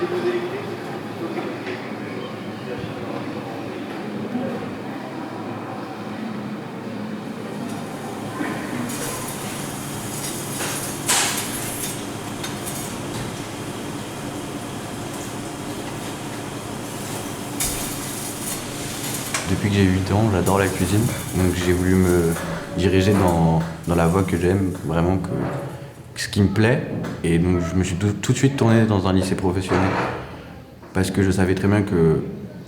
Depuis que j'ai 8 ans, j'adore la cuisine, donc j'ai voulu me diriger dans la voie que j'aime, vraiment ce qui me plaît. Et donc je me suis tout de suite tourné dans un lycée professionnel, parce que je savais très bien que,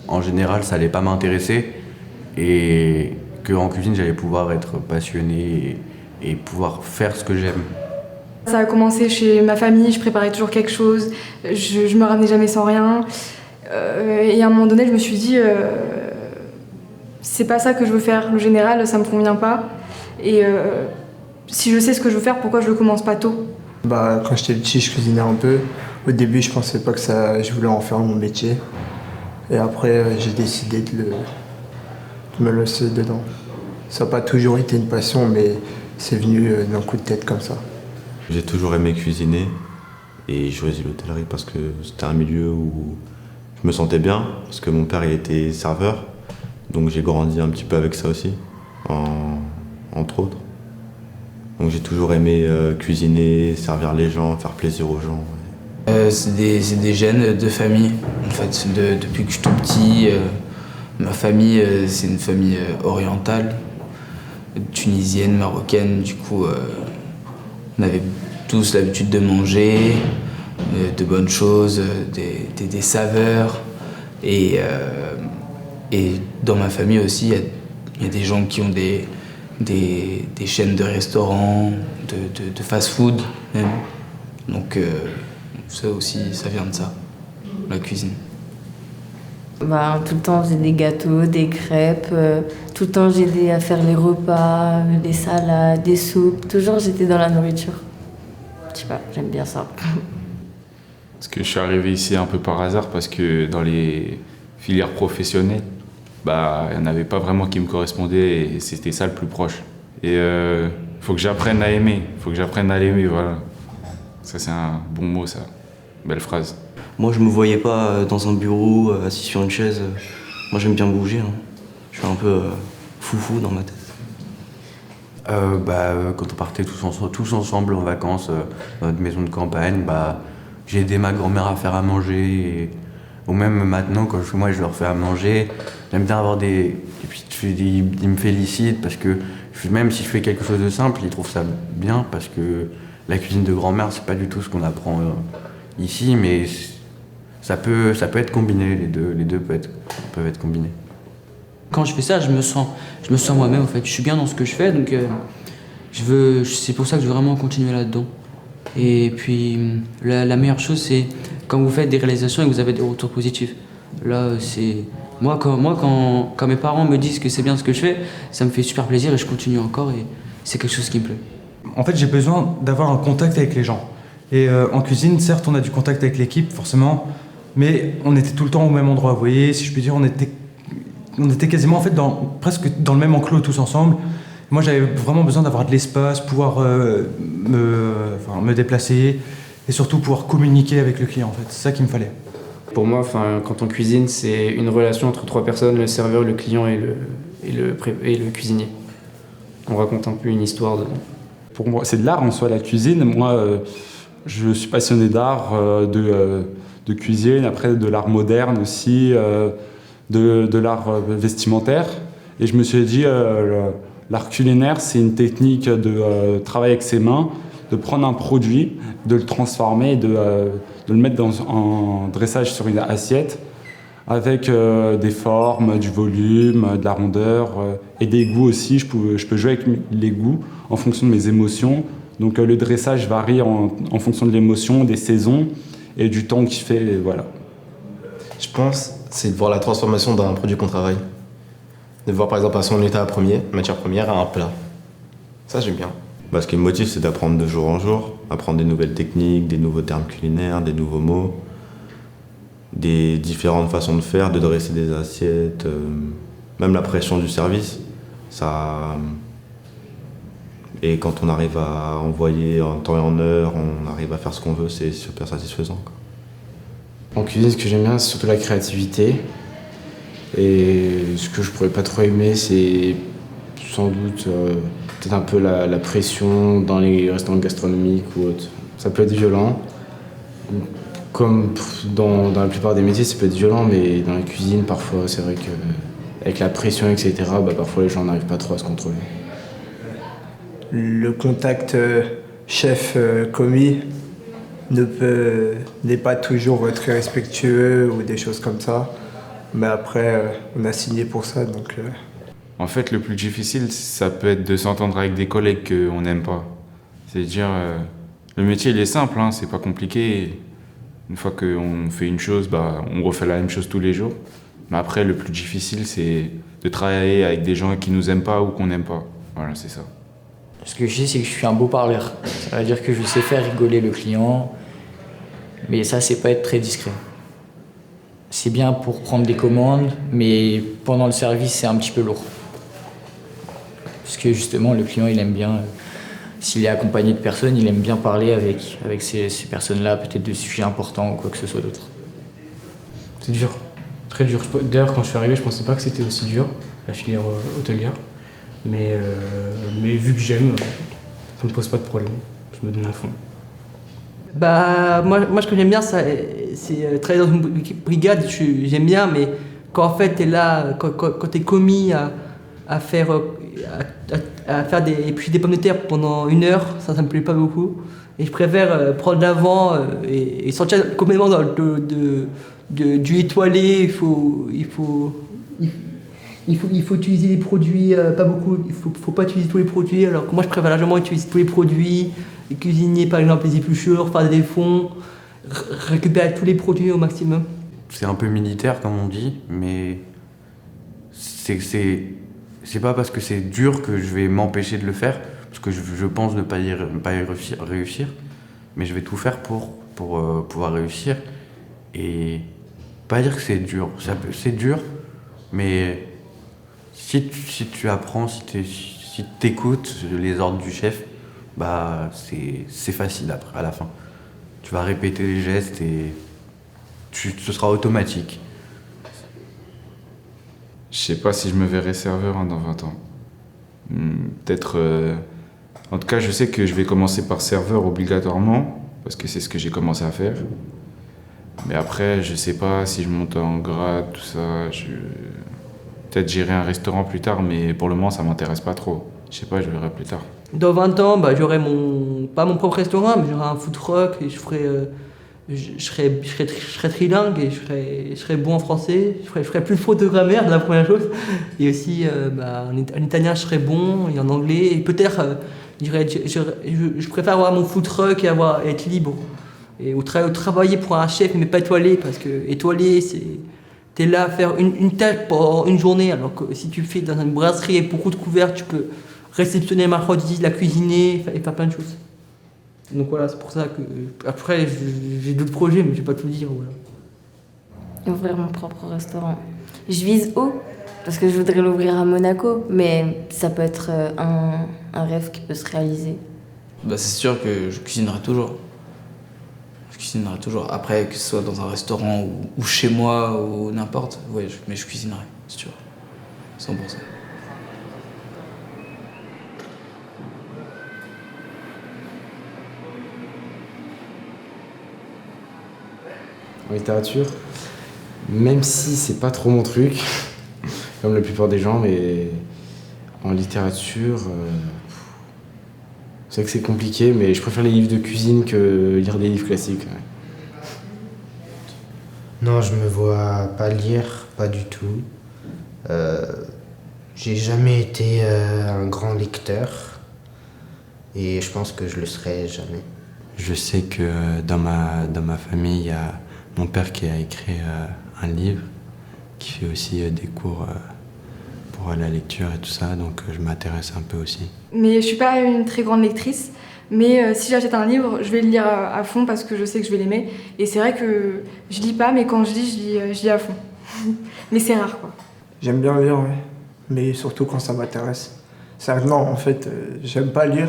en général, ça allait pas m'intéresser, et qu'en cuisine, j'allais pouvoir être passionné et pouvoir faire ce que j'aime. Ça a commencé chez ma famille, je préparais toujours quelque chose, je me ramenais jamais sans rien. Et à un moment donné, je me suis dit, c'est pas ça que je veux faire. Le général, ça me convient pas. Et si je sais ce que je veux faire, pourquoi je le commence pas tôt? Quand j'étais petit, je cuisinais un peu. Au début, je pensais pas que je voulais en faire mon métier. Et après, j'ai décidé de me lancer dedans. Ça n'a pas toujours été une passion, mais c'est venu d'un coup de tête comme ça. J'ai toujours aimé cuisiner et j'ai choisi l'hôtellerie parce que c'était un milieu où je me sentais bien, parce que mon père il était serveur, donc j'ai grandi un petit peu avec ça aussi, entre autres. Donc j'ai toujours aimé cuisiner, servir les gens, faire plaisir aux gens. C'est des gènes de famille, en fait. Depuis que je suis tout petit, ma famille, c'est une famille orientale, tunisienne, marocaine. Du coup, on avait tous l'habitude de manger de bonnes choses, des saveurs. Et dans ma famille aussi, il y a des gens qui ont des chaînes de restaurants, de fast-food même. Donc ça aussi, ça vient de ça, la cuisine. Tout le temps, j'ai des gâteaux, des crêpes. Tout le temps, j'ai aidé à faire les repas, des salades, des soupes. Toujours, j'étais dans la nourriture. Je sais pas, j'aime bien ça. Parce que je suis arrivé ici un peu par hasard, parce que dans les filières professionnelles, il n'y en avait pas vraiment qui me correspondaient et c'était ça le plus proche. Et faut que j'apprenne à aimer. Voilà. Ça, c'est un bon mot, ça. Belle phrase. Moi, je me voyais pas dans un bureau, assis sur une chaise. Moi, j'aime bien bouger. Je suis un peu foufou dans ma tête. Quand on partait tous ensemble en vacances dans notre maison de campagne, j'ai aidé ma grand-mère à faire à manger. Ou même maintenant, quand moi je leur fais à manger, j'aime bien avoir des... Et puis ils me félicitent parce que même si je fais quelque chose de simple, ils trouvent ça bien parce que la cuisine de grand-mère, c'est pas du tout ce qu'on apprend ici, mais ça peut être combiné, les deux peuvent être combinés. Quand je fais ça, je me sens moi-même en fait. Je suis bien dans ce que je fais, donc c'est pour ça que je veux vraiment continuer là-dedans. Et puis la meilleure chose, c'est quand vous faites des réalisations et que vous avez des retours positifs. Là, c'est moi quand mes parents me disent que c'est bien ce que je fais, ça me fait super plaisir et je continue encore et c'est quelque chose qui me plaît. En fait, j'ai besoin d'avoir un contact avec les gens. Et en cuisine, certes, on a du contact avec l'équipe, forcément, mais on était tout le temps au même endroit. Vous voyez, si je puis dire, on était quasiment en fait presque dans le même enclos tous ensemble. Moi, j'avais vraiment besoin d'avoir de l'espace, pouvoir me déplacer et surtout pouvoir communiquer avec le client. En fait, c'est ça qu'il me fallait. Pour moi, quand on cuisine, c'est une relation entre trois personnes, le serveur, le client et le cuisinier. On raconte un peu une histoire dedans. Pour moi, c'est de l'art en soi, la cuisine. Moi, je suis passionné d'art, de cuisine, après de l'art moderne aussi, de l'art vestimentaire. Et je me suis dit, l'art culinaire, c'est une technique de travailler avec ses mains, de prendre un produit, de le transformer, de le mettre en dressage sur une assiette, avec des formes, du volume, de la rondeur et des goûts aussi. Je peux jouer avec les goûts en fonction de mes émotions. Donc le dressage varie en fonction de l'émotion, des saisons et du temps qu'il fait. Voilà. Je pense c'est de voir la transformation d'un produit qu'on travaille. De voir par exemple à son état matière première, à un plat. Ça j'aime bien. Ce qui me motive, c'est d'apprendre de jour en jour, apprendre des nouvelles techniques, des nouveaux termes culinaires, des nouveaux mots, des différentes façons de faire, de dresser des assiettes, même la pression du service. Et quand on arrive à envoyer en temps et en heure, on arrive à faire ce qu'on veut, c'est super satisfaisant. En cuisine, ce que j'aime bien, c'est surtout la créativité. Et ce que je pourrais pas trop aimer, c'est sans doute peut-être un peu la pression dans les restaurants gastronomiques ou autre. Ça peut être violent. Comme dans la plupart des métiers, ça peut être violent, mais dans la cuisine, parfois, c'est vrai qu'avec la pression, etc., parfois les gens n'arrivent pas trop à se contrôler. Le contact chef-commis n'est pas toujours très respectueux ou des choses comme ça. Mais après, on a signé pour ça, donc... En fait, le plus difficile, ça peut être de s'entendre avec des collègues qu'on n'aime pas. C'est-à-dire, le métier, il est simple, hein, c'est pas compliqué. Une fois qu'on fait une chose, on refait la même chose tous les jours. Mais après, le plus difficile, c'est de travailler avec des gens qui nous aiment pas ou qu'on n'aime pas. Voilà, c'est ça. Ce que je sais, c'est que je suis un beau parleur. Ça veut dire que je sais faire rigoler le client, mais ça, c'est pas être très discret. C'est bien pour prendre des commandes, mais pendant le service, c'est un petit peu lourd. Parce que justement, le client, il aime bien, s'il est accompagné de personnes, il aime bien parler avec ces personnes-là, peut-être de sujets importants ou quoi que ce soit d'autre. C'est dur, très dur. D'ailleurs, quand je suis arrivé, je pensais pas que c'était aussi dur, la filière hôtelière. Mais vu que j'aime, ça me pose pas de problème. Je me donne à fond. Moi, ce que j'aime bien, c'est travailler dans une brigade, j'aime bien, mais quand en fait t'es là, quand t'es commis à faire éplucher des pommes de terre pendant 1 heure, ça me plaît pas beaucoup. Et je préfère prendre l'avant et sortir complètement du étoilé. Il faut utiliser les produits, pas beaucoup, il faut pas utiliser tous les produits, alors que moi je préfère largement utiliser tous les produits, les cuisiniers par exemple, les éplucheurs, faire des fonds, récupérer tous les produits au maximum. C'est un peu militaire comme on dit, mais c'est pas parce que c'est dur que je vais m'empêcher de le faire, parce que je pense ne pas y réussir, mais je vais tout faire pour pouvoir réussir. Et pas dire que c'est dur, c'est dur, mais si tu apprends, si t'écoutes les ordres du chef, c'est facile après, à la fin. Tu vas répéter les gestes et ce sera automatique. Je sais pas si je me verrai serveur dans 20 ans. Peut-être... En tout cas, je sais que je vais commencer par serveur obligatoirement, parce que c'est ce que j'ai commencé à faire. Mais après, je sais pas si je monte en grade, tout ça. Peut-être gérer un restaurant plus tard, mais pour le moment, ça m'intéresse pas trop. Je sais pas, je verrai plus tard. Dans 20 ans, j'aurai pas mon propre restaurant, mais j'aurai un food truck et je serai trilingue et je serai bon en français. Je ferai plus de fautes de grammaire, c'est la première chose. Et aussi, en italien, je serai bon, et en anglais. Et peut-être, je préfère avoir mon food truck et être libre. Et travailler pour un chef, mais pas étoilé, parce que étoilé, t'es là à faire une tâche pour une journée, alors que si tu fais dans une brasserie avec beaucoup de couverts, tu peux réceptionner ma marchandise, la cuisiner et faire plein de choses. Donc voilà, c'est pour ça que... Après, j'ai d'autres projets, mais je vais pas tout dire, voilà. Ouvrir mon propre restaurant. Je vise haut, parce que je voudrais l'ouvrir à Monaco, mais ça peut être un rêve qui peut se réaliser. C'est sûr que je cuisinerai toujours. Je cuisinerai toujours. Après, que ce soit dans un restaurant ou chez moi ou n'importe, mais je cuisinerai, c'est sûr. 100%. En littérature, même si c'est pas trop mon truc, comme la plupart des gens, mais en littérature, c'est vrai que c'est compliqué, mais je préfère les livres de cuisine que lire des livres classiques. Ouais. Non, je me vois pas lire, pas du tout. J'ai jamais été un grand lecteur et je pense que je le serai jamais. Je sais que dans ma famille, il y a mon père qui a écrit un livre, qui fait aussi des cours pour la lecture et tout ça, donc je m'intéresse un peu aussi. Mais je suis pas une très grande lectrice, mais si j'achète un livre, je vais le lire à fond parce que je sais que je vais l'aimer. Et c'est vrai que je lis pas, mais quand je lis à fond. Mais c'est rare, quoi. J'aime bien lire, oui, mais surtout quand ça m'intéresse. Non, en fait, j'aime pas lire,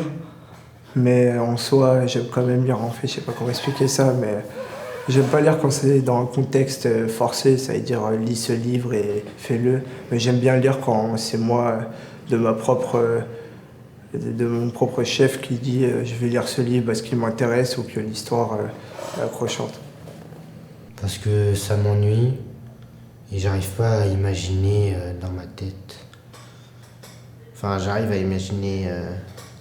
mais en soi, j'aime quand même lire. En fait, je sais pas comment expliquer ça, mais J'aime pas lire quand c'est dans un contexte forcé, ça veut dire lis ce livre et fais-le. Mais j'aime bien lire quand c'est moi, de mon propre chef, qui dit je vais lire ce livre parce qu'il m'intéresse ou que l'histoire est accrochante. Parce que ça m'ennuie et j'arrive pas à imaginer dans ma tête. Enfin, j'arrive à imaginer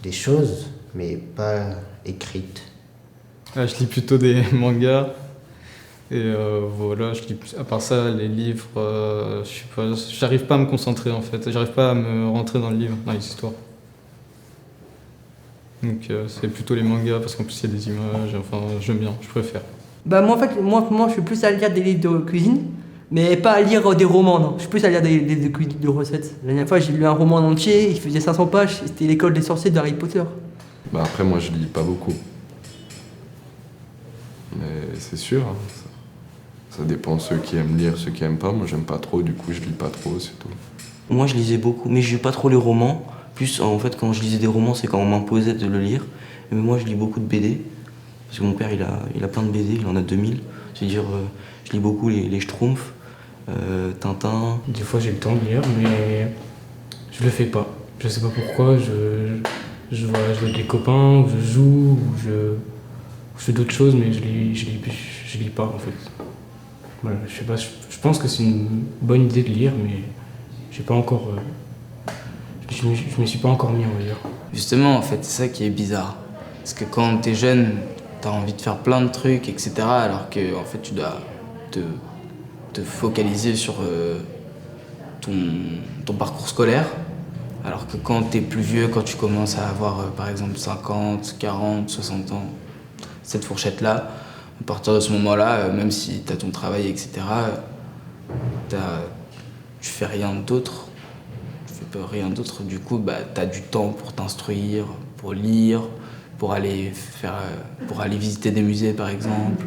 des choses, mais pas écrites. Je lis plutôt des mangas. Et voilà, je lis, à part ça, les livres, je sais pas, j'arrive pas à me concentrer en fait. J'arrive pas à me rentrer dans le livre, dans les histoires. Donc c'est plutôt les mangas parce qu'en plus il y a des images, enfin j'aime bien, je préfère. Bah moi en fait, moi je suis plus à lire des livres de cuisine, mais pas à lire des romans, non. Je suis plus à lire des recettes. La dernière fois j'ai lu un roman en entier, il faisait 500 pages, c'était l'école des sorciers de Harry Potter. Bah après moi je lis pas beaucoup. Mais c'est sûr, hein, ça dépend de ceux qui aiment lire, ceux qui aiment pas. Moi j'aime pas trop, du coup je lis pas trop, c'est tout. Moi je lisais beaucoup, mais je lis pas trop les romans. Plus en fait quand je lisais des romans c'est quand on m'imposait de le lire. Mais moi je lis beaucoup de BD. Parce que mon père il a plein de BD, il en a 2000. C'est-à-dire je lis beaucoup les Schtroumpfs, Tintin. Des fois j'ai le temps de lire mais je le fais pas. Je sais pas pourquoi, je vois avec les copains, ou je joue, ou je fais d'autres choses mais je lis pas en fait. Voilà, je sais pas, je pense que c'est une bonne idée de lire mais j'ai pas encore. Je me suis pas encore mis, on va dire. Justement, en fait, c'est ça qui est bizarre. Parce que quand t'es jeune, t'as envie de faire plein de trucs, etc. Alors que, en fait, tu dois te focaliser sur ton parcours scolaire. Alors que quand t'es plus vieux, quand tu commences à avoir, par exemple, 50, 40, 60 ans, cette fourchette-là, à partir de ce moment-là, même si t'as ton travail, etc., tu fais rien d'autre. Rien d'autre, du coup t'as du temps pour t'instruire, pour lire, pour aller visiter des musées par exemple.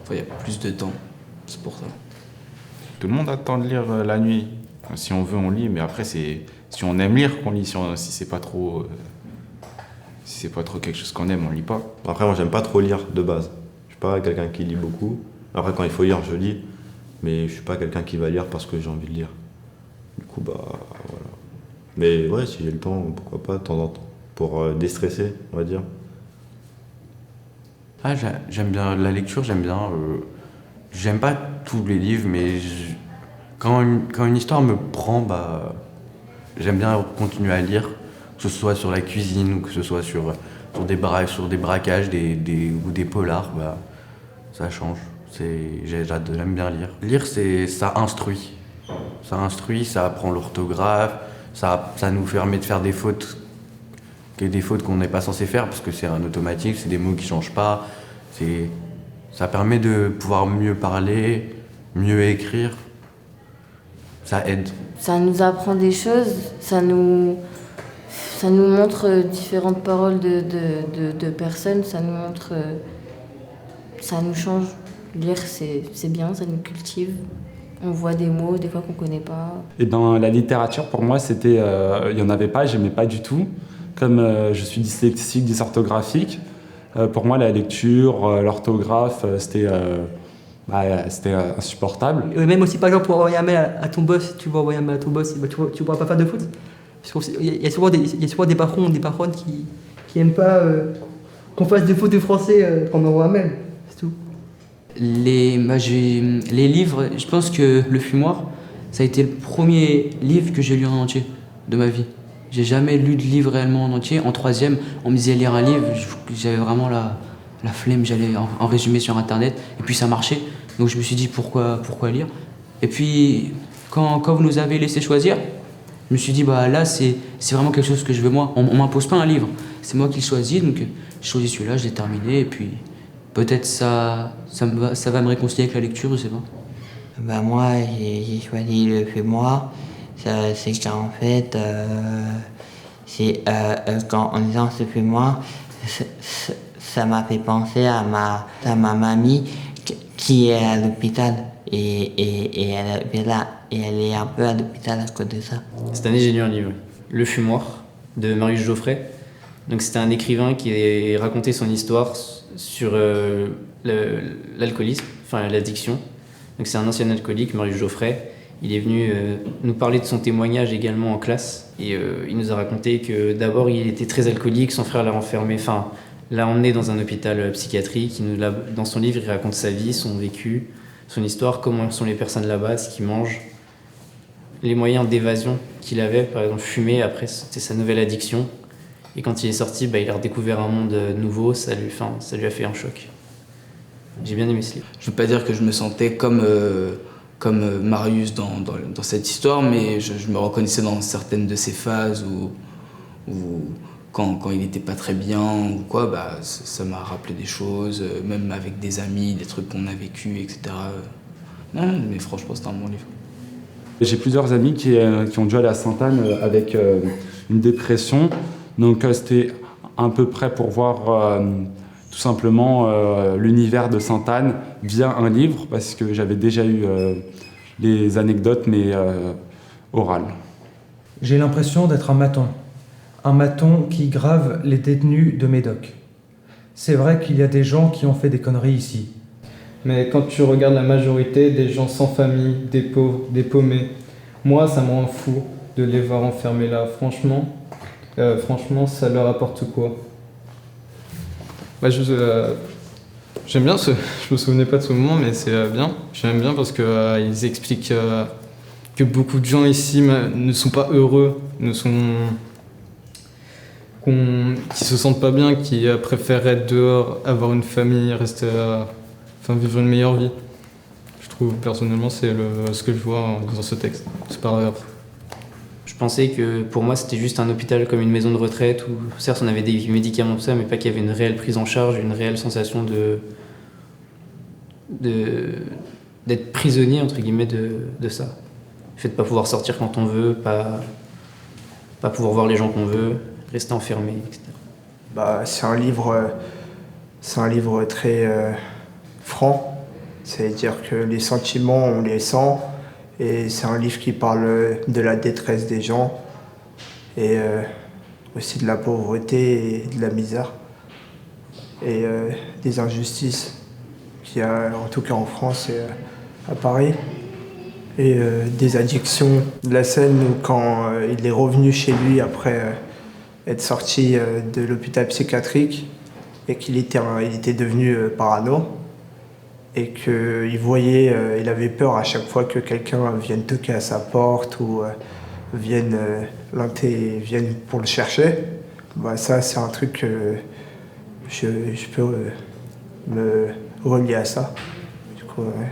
Enfin, il y a plus de temps, c'est pour ça. Tout le monde a le temps de lire la nuit. Si on veut, on lit, mais après c'est si on aime lire qu'on lit. Si c'est pas trop quelque chose qu'on aime, on lit pas. Après moi j'aime pas trop lire de base. Je suis pas quelqu'un qui lit beaucoup. Après quand il faut lire je lis, mais je suis pas quelqu'un qui va lire parce que j'ai envie de lire. Du coup voilà. Mais ouais, si j'ai le temps, pourquoi pas, de temps en temps, pour déstresser, on va dire. Ah, j'aime bien la lecture, j'aime bien. J'aime pas tous les livres, mais quand une histoire me prend, j'aime bien continuer à lire, que ce soit sur la cuisine ou que ce soit sur des braquages ou des polars, ça change. J'aime bien lire. Lire, ça instruit. Ça apprend l'orthographe. Ça nous permet de faire des fautes qu'on n'est pas censé faire parce que c'est un automatique, c'est des mots qui changent pas. Ça permet de pouvoir mieux parler, mieux écrire. Ça aide. Ça nous apprend des choses, ça nous montre différentes paroles de personnes, ça nous change. Lire, c'est bien, ça nous cultive. On voit des mots, des fois qu'on connaît pas. Et dans la littérature, pour moi, c'était, il y en avait pas, j'aimais pas du tout. Comme je suis dyslexique, dysorthographique, pour moi, la lecture, l'orthographe, c'était insupportable. Et même aussi, par exemple, pour envoyer un mail à ton boss, tu vas envoyer un mail à ton boss, tu pourras pas faire de faute. Parce qu'il y a souvent des patrons, des patronnes qui aiment pas qu'on fasse de fautes de français quand on envoie un mail. C'est tout. Les livres, je pense que Le Fumoir, ça a été le premier livre que j'ai lu en entier de ma vie. J'ai jamais lu de livre réellement en entier. En troisième, on me disait lire un livre, j'avais vraiment la flemme, j'allais en résumé sur internet, et puis ça marchait. Donc je me suis dit pourquoi lire. Et puis quand vous nous avez laissé choisir, je me suis dit là c'est vraiment quelque chose que je veux moi. On m'impose pas un livre, c'est moi qui le choisis, donc j'ai choisi celui-là, je l'ai terminé, et puis peut-être ça va me réconcilier avec la lecture, je sais pas. Moi, j'ai choisi Le Fumoir. C'est qu'en fait, en lisant Ce Fumoir, ça m'a fait penser à ma mamie qui est à l'hôpital. Et elle est un peu à l'hôpital à cause de ça. Cette année, j'ai lu un livre, Le Fumoir, de Marius Geoffrey. Donc c'était un écrivain qui racontait son histoire sur l'alcoolisme, enfin l'addiction. Donc c'est un ancien alcoolique, Marius Geoffrey. Il est venu nous parler de son témoignage également en classe. Et il nous a raconté que d'abord il était très alcoolique, son frère l'a enfermé, enfin l'a emmené dans un hôpital psychiatrique. Dans son livre, il raconte sa vie, son vécu, son histoire, comment sont les personnes là-bas, ce qu'ils mangent, les moyens d'évasion qu'il avait, par exemple fumer, après c'était sa nouvelle addiction. Et quand il est sorti, il a redécouvert un monde nouveau, ça lui a fait un choc. J'ai bien aimé ce livre. Je veux pas dire que je me sentais comme Marius dans cette histoire, mais je me reconnaissais dans certaines de ses phases où quand il était pas très bien ou quoi, ça m'a rappelé des choses, même avec des amis, des trucs qu'on a vécu, etc. Non, mais franchement, c'était un bon livre. J'ai plusieurs amis qui ont dû aller à Sainte-Anne avec une dépression. Donc c'était à peu près pour voir tout simplement l'univers de Sainte-Anne via un livre, parce que j'avais déjà eu les anecdotes, mais orales. J'ai l'impression d'être un maton qui grave les détenus de Médoc. C'est vrai qu'il y a des gens qui ont fait des conneries ici. Mais quand tu regardes la majorité des gens sans famille, des pauvres, des paumés, moi ça me rend fou de les voir enfermés là. Franchement, ça leur apporte quoi? J'aime bien je me souvenais pas de ce moment, mais c'est bien. J'aime bien parce que ils expliquent que beaucoup de gens ici ne sont pas heureux, qui se sentent pas bien, qui préfèrent être dehors, avoir une famille, vivre une meilleure vie. Je trouve personnellement c'est ce que je vois dans ce texte. C'est pas grave. Je pensais que pour moi c'était juste un hôpital comme une maison de retraite où certes on avait des médicaments tout ça, mais pas qu'il y avait une réelle prise en charge, une réelle sensation d'être prisonnier entre guillemets de ça. Le fait de pas pouvoir sortir quand on veut, pas pouvoir voir les gens qu'on veut, rester enfermé, etc. C'est un livre très franc, c'est-à-dire que les sentiments on les sent. Et c'est un livre qui parle de la détresse des gens et aussi de la pauvreté et de la misère et des injustices qu'il y a en tout cas en France et à Paris et des addictions. La scène où quand il est revenu chez lui après être sorti de l'hôpital psychiatrique et qu'il était devenu parano. Et qu'il voyait, il avait peur à chaque fois que quelqu'un vienne toquer à sa porte ou vienne pour le chercher. Ça, c'est un truc que je peux me relier à ça. Du coup, ouais.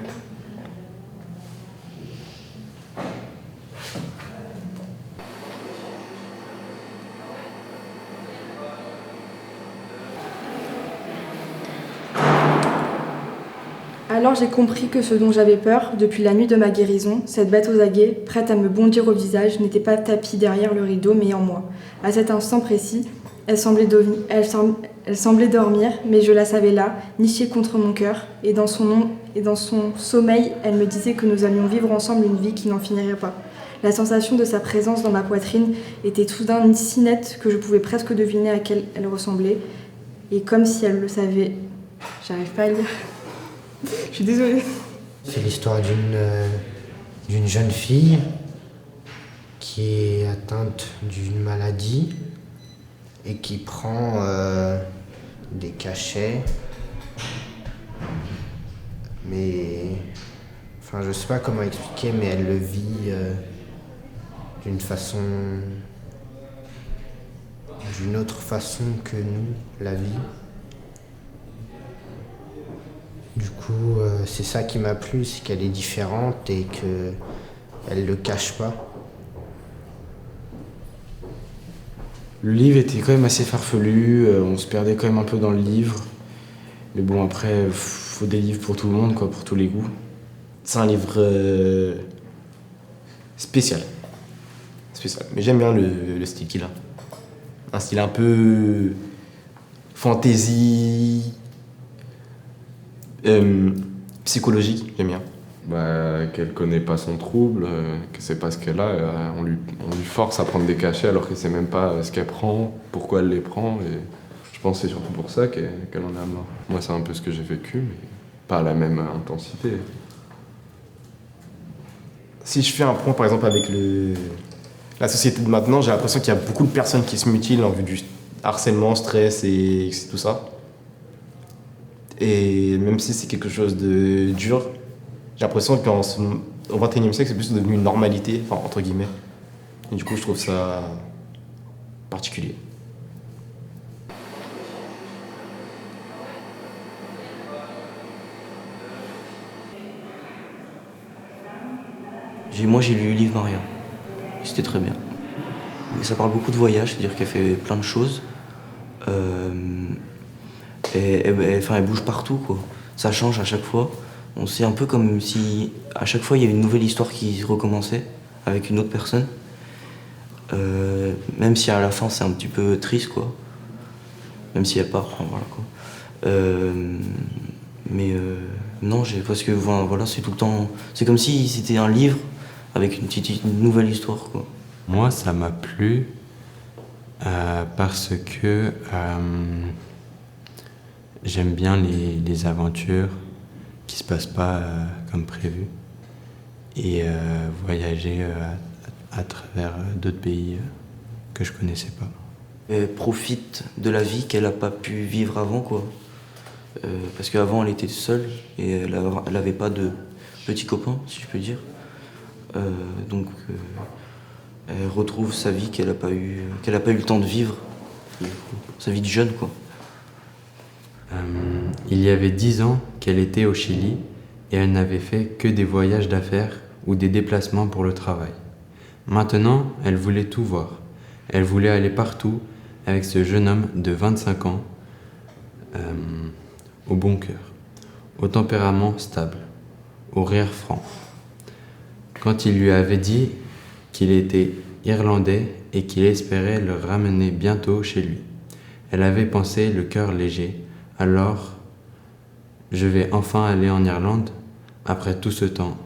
Alors j'ai compris que ce dont j'avais peur, depuis la nuit de ma guérison, cette bête aux aguets, prête à me bondir au visage, n'était pas tapie derrière le rideau, mais en moi. À cet instant précis, elle semblait dormir, mais je la savais là, nichée contre mon cœur, et dans son sommeil, elle me disait que nous allions vivre ensemble une vie qui n'en finirait pas. La sensation de sa présence dans ma poitrine était soudain si nette que je pouvais presque deviner à quelle elle ressemblait, et comme si elle le savait... J'arrive pas à lire. Je suis désolée. C'est l'histoire d'une jeune fille qui est atteinte d'une maladie et qui prend des cachets. Mais je sais pas comment expliquer, mais elle le vit d'une autre façon que nous, la vie. Du coup, c'est ça qui m'a plu, c'est qu'elle est différente et qu'elle le cache pas. Le livre était quand même assez farfelu, on se perdait quand même un peu dans le livre. Mais bon, après, faut des livres pour tout le monde, pour tous les goûts. C'est un livre spécial. Mais j'aime bien le style qu'il a. Un style un peu fantasy, psychologique, j'aime bien. Qu'elle connaît pas son trouble, que c'est pas ce qu'elle a, on lui force à prendre des cachets alors qu'elle sait même pas ce qu'elle prend, pourquoi elle les prend, et je pense que c'est surtout pour ça qu'elle en a marre. Moi c'est un peu ce que j'ai vécu, mais pas à la même intensité. Si je fais un point par exemple avec la société de maintenant, j'ai l'impression qu'il y a beaucoup de personnes qui se mutilent en vue du harcèlement, stress et tout ça. Et même si c'est quelque chose de dur, j'ai l'impression qu'au XXIe siècle, c'est plus devenu une normalité, enfin entre guillemets. Et du coup, je trouve ça particulier. Moi j'ai lu le livre Maria, c'était très bien. Et ça parle beaucoup de voyage, c'est-à-dire qu'elle fait plein de choses. Elle bouge partout, quoi. Ça change à chaque fois. C'est un peu comme si à chaque fois il y avait une nouvelle histoire qui recommençait avec une autre personne. Même si à la fin c'est un petit peu triste, quoi. Même si elle part, voilà, quoi. Non, parce que voilà, c'est tout le temps. C'est comme si c'était un livre avec une nouvelle histoire, quoi. Moi, ça m'a plu parce que j'aime bien les aventures qui se passent pas comme prévu et voyager à travers d'autres pays que je connaissais pas. Elle profite de la vie qu'elle a pas pu vivre avant, quoi. Parce qu'avant elle était seule et elle avait pas de petits copains, si je peux dire. Donc elle retrouve sa vie qu'elle a pas eu le temps de vivre, sa vie de jeune, quoi. Il y avait 10 ans qu'elle était au Chili et elle n'avait fait que des voyages d'affaires ou des déplacements pour le travail. Maintenant, elle voulait tout voir. Elle voulait aller partout avec ce jeune homme de 25 ans, au bon cœur, au tempérament stable, au rire franc. Quand il lui avait dit qu'il était irlandais et qu'il espérait le ramener bientôt chez lui, elle avait pensé le cœur léger. Alors, je vais enfin aller en Irlande après tout ce temps.